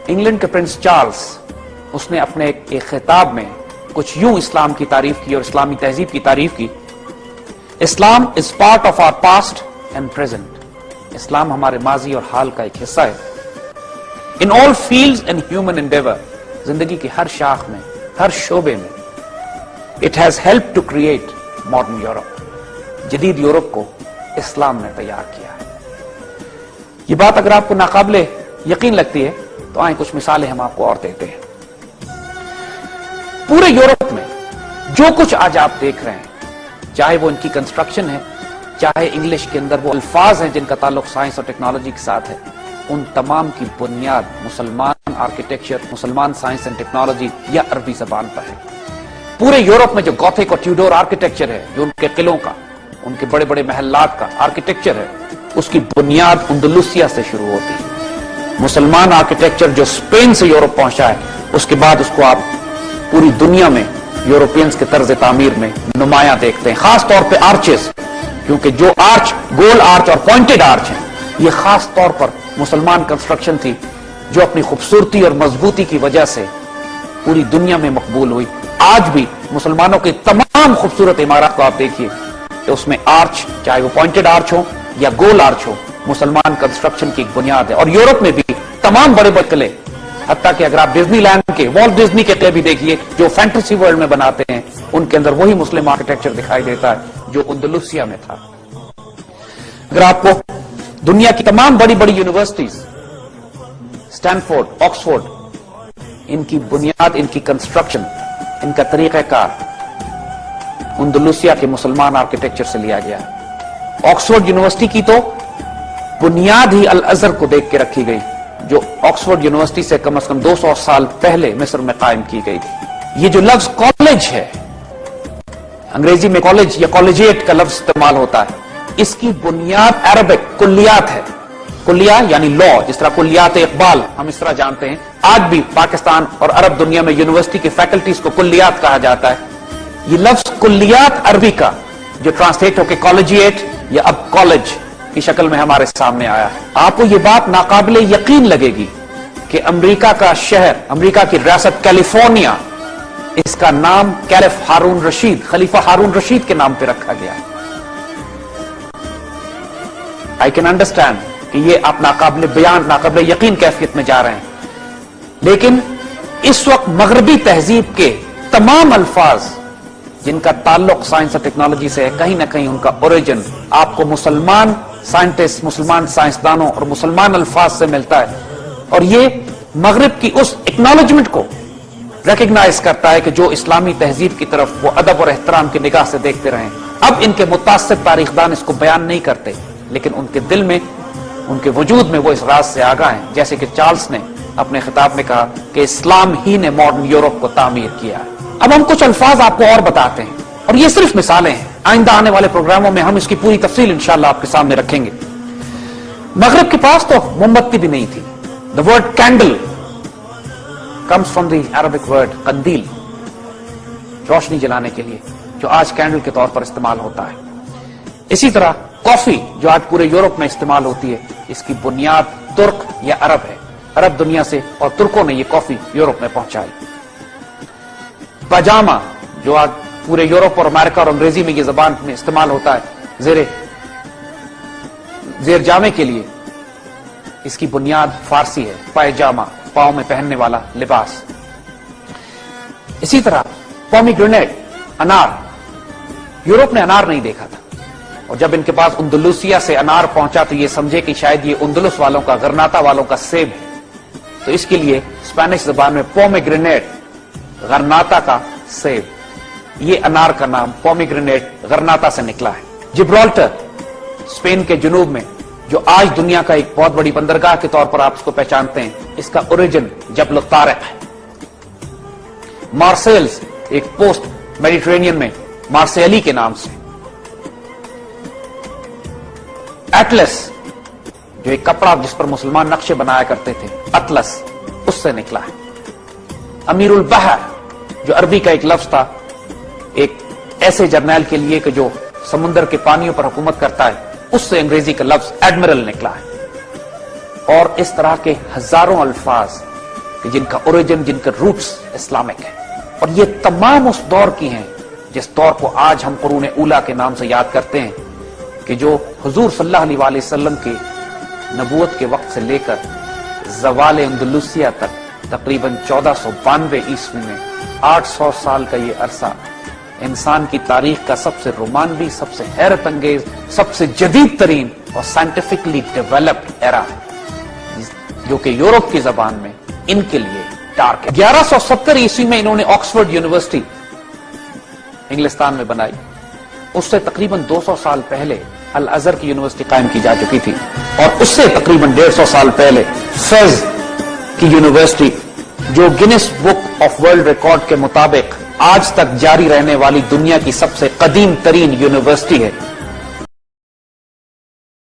England کے prince Charles اس نے اپنے ایک خطاب میں کچھ یوں اسلام کی تعریف کی اور اسلامی تہذیب کی تعریف کی. Islam is part of our past and present. Islam ہمارے ماضی اور حال کا ایک حصہ ہے. In all fields and human endeavour. زندگی کی ہر شاخ میں، ہر شعبے میں. It has help to create modern Europe. جدید یورپ کو اسلام نے تیار کیا ہے. یہ بات اگر آپ کو ناقابل یقین لگتی ہے تو آئیں کچھ مثالیں ہم آپ کو اور دیتے ہیں. پورے یورپ میں جو کچھ آج آپ دیکھ رہے ہیں، چاہے وہ ان کی کنسٹرکشن ہے، چاہے انگلش کے اندر وہ الفاظ ہیں جن کا تعلق سائنس اور ٹیکنالوجی کے ساتھ ہے، ان تمام کی بنیاد مسلمان آرکیٹیکچر، مسلمان سائنس اینڈ ٹیکنالوجی یا عربی زبان پر ہے. پورے یورپ میں جو گوتھک اور ٹیوڈور آرکیٹیکچر ہے، جو ان کے قلعوں کا، ان کے بڑے بڑے محلات کا آرکیٹیکچر ہے، اس کی بنیاد اندلسیہ سے شروع ہوتی ہے. مسلمان آرکیٹیکچر جو اسپین سے یورپ پہنچا ہے، اس کے بعد اس کو آپ پوری دنیا میں یورپینز کے طرز تعمیر میں نمایاں دیکھتے ہیں. خاص طور پہ آرچز، کیونکہ جو آرچ، گول آرچ اور پوائنٹڈ آرچ ہیں، یہ خاص طور پر مسلمان کنسٹرکشن تھی جو اپنی خوبصورتی اور مضبوطی کی وجہ سے پوری دنیا میں مقبول ہوئی. آج بھی مسلمانوں کی تمام خوبصورت عمارات کو آپ دیکھیے کہ اس میں آرچ، چاہے وہ پوائنٹڈ آرچ ہو یا گول آرچ ہو، مسلمان کنسٹرکشن کی ایک بنیاد ہے. اور یورپ میں بھی تمام بڑے بڑے قلعے، حتیٰ کہ اگر آپ ڈزنی لینڈ کے، والٹ ڈزنی کے قلعے بھی دیکھیے جو فینٹیسی ورلڈ میں بناتے ہیں، ان کے اندر وہی مسلم آرکیٹیکچر دکھائی دیتا ہے جو اندلسیہ میں تھا. اگر آپ کو دنیا کی تمام بڑی بڑی یونیورسٹیز، اسٹینفورڈ، آکسفورڈ، ان کی بنیاد، ان کی کنسٹرکشن، ان کا طریقہ کار اندلسیہ کے مسلمان آرکیٹیکچر سے لیا گیا. آکسفورڈ یونیورسٹی کی تو بنیاد ہی الازہر کو دیکھ کے رکھی گئی، جو آکسفورڈ یونیورسٹی سے کم از کم 200 سال پہلے مصر میں قائم کی گئی تھی. یہ جو لفظ کالج ہے، انگریزی میں کالج یا کالجیٹ کا لفظ استعمال ہوتا ہے، اس کی بنیاد عربک کلیات ہے. کلیہ یعنی لا، جس طرح کلیات اقبال ہم اس طرح جانتے ہیں. آج بھی پاکستان اور عرب دنیا میں یونیورسٹی کی فیکلٹیز کو کلیات کہا جاتا ہے. یہ لفظ کلیات عربی کا جو ٹرانسلیٹ ہو کے کالجیٹ یا اب کالج کی شکل میں ہمارے سامنے آیا ہے. آپ کو یہ بات ناقابل یقین لگے گی کہ امریکہ کا شہر، امریکہ کی ریاست کیلیفورنیا، اس کا نام کیلف ہارون رشید، خلیفہ ہارون رشید کے نام پہ رکھا گیا ہے. I can understand کہ یہ آپ ناقابل بیان، ناقابل یقین کیفیت میں جا رہے ہیں، لیکن اس وقت مغربی تہذیب کے تمام الفاظ جن کا تعلق سائنس اور ٹیکنالوجی سے ہے، کہیں نہ کہیں ان کا اوریجن آپ کو مسلمان سائنٹسٹ، مسلمان سائنسدانوں اور مسلمان الفاظ سے ملتا ہے. اور یہ مغرب کی اس ایکنالوجمنٹ کو ریکگنائز کرتا ہے کہ جو اسلامی تہذیب کی طرف وہ ادب اور احترام کی نگاہ سے دیکھتے رہیں. اب ان کے متعصب تاریخ دان اس کو بیان نہیں کرتے، لیکن ان کے دل میں، ان کے وجود میں وہ اس راز سے آگاہ ہیں. جیسے کہ چارلز نے اپنے خطاب میں کہا کہ اسلام ہی نے ماڈرن یورپ کو تعمیر کیا ہے. اب ہم کچھ الفاظ آپ کو اور بتاتے ہیں، اور یہ صرف مثالیں ہیں. آئندہ آنے والے پروگراموں میں ہم اس کی پوری تفصیل انشاءاللہ آپ کے سامنے رکھیں گے. مغرب کے پاس تو موم بتی بھی نہیں تھی. The word candle comes from the Arabic word Qandeel, روشنی جلانے کے لیے، جو آج کینڈل کے طور پر استعمال ہوتا ہے. اسی طرح کافی جو آج پورے یورپ میں استعمال ہوتی ہے، اس کی بنیاد ترک یا عرب ہے. عرب دنیا سے اور ترکوں نے یہ کافی یورپ میں پہنچائی. پاجامہ جو آج پورے یورپ اور امریکہ اور انگریزی میں یہ زبان میں استعمال ہوتا ہے زیر جامے کے لیے، اس کی بنیاد فارسی ہے. پائجامہ، پاؤں میں پہننے والا لباس. اسی طرح پومیگرینیٹ، انار. یورپ نے انار نہیں دیکھا تھا، اور جب ان کے پاس اندلسیہ سے انار پہنچا تو یہ سمجھے کہ شاید یہ اندلس والوں کا، غرناطہ والوں کا سیب ہے. تو اس کے لیے اسپینش زبان میں پومیگرینیٹ، غرناطہ کا سیب. یہ انار کا نام پومیگرینیٹ غرناطہ سے نکلا ہے. جبرالٹر، اسپین کے جنوب میں، جو آج دنیا کا ایک بہت بڑی بندرگاہ کے طور پر آپ اس کو پہچانتے ہیں، اس کا اوریجن جبل الطارق ہے. مارسیلز، ایک پوسٹ میڈیٹرینین میں مارسیلی کے نام سے. ایٹلس، جو ایک کپڑا جس پر مسلمان نقشے بنایا کرتے تھے، اطلس، اس سے نکلا ہے. امیر البحر، جو عربی کا ایک لفظ تھا ایک ایسے جرنیل کے لیے کہ جو سمندر کے پانیوں پر حکومت کرتا ہے، اس سے انگریزی کا لفظ ایڈمرل نکلا ہے. اور اس طرح کے ہزاروں الفاظ کہ جن کا اوریجن، جن کے روٹس اسلامک ہیں، اور یہ تمام اس دور کی ہیں جس دور کو آج ہم قرون اولا کے نام سے یاد کرتے ہیں، کہ جو حضور صلی اللہ علیہ وآلہ وسلم کے نبوت کے وقت سے لے کر زوال اندلسیہ تک تقریباً 1492 عیسوی میں 800 سال کا یہ عرصہ انسان کی تاریخ کا سب سے رومانوی، سب سے حیرت انگیز، سب سے جدید ترین اور سائنٹیفکلی ڈیولپڈ ایرا ہے، جو کہ یورپ کی زبان میں ان کے لیے ڈارک ہے۔ 1170 عیسوی میں انہوں نے آکسفورڈ یونیورسٹی انگلستان میں بنائی۔ اس سے تقریباً 200 سال پہلے الازہر کی یونیورسٹی قائم کی جا چکی تھی، اور اس سے تقریباً 150 سال پہلے فیض کی یونیورسٹی، جو grains book of world record کے مطابق آج تک جاری رہنے والی دنیا کی سب سے قدیم ترین یونیورسٹی ہے،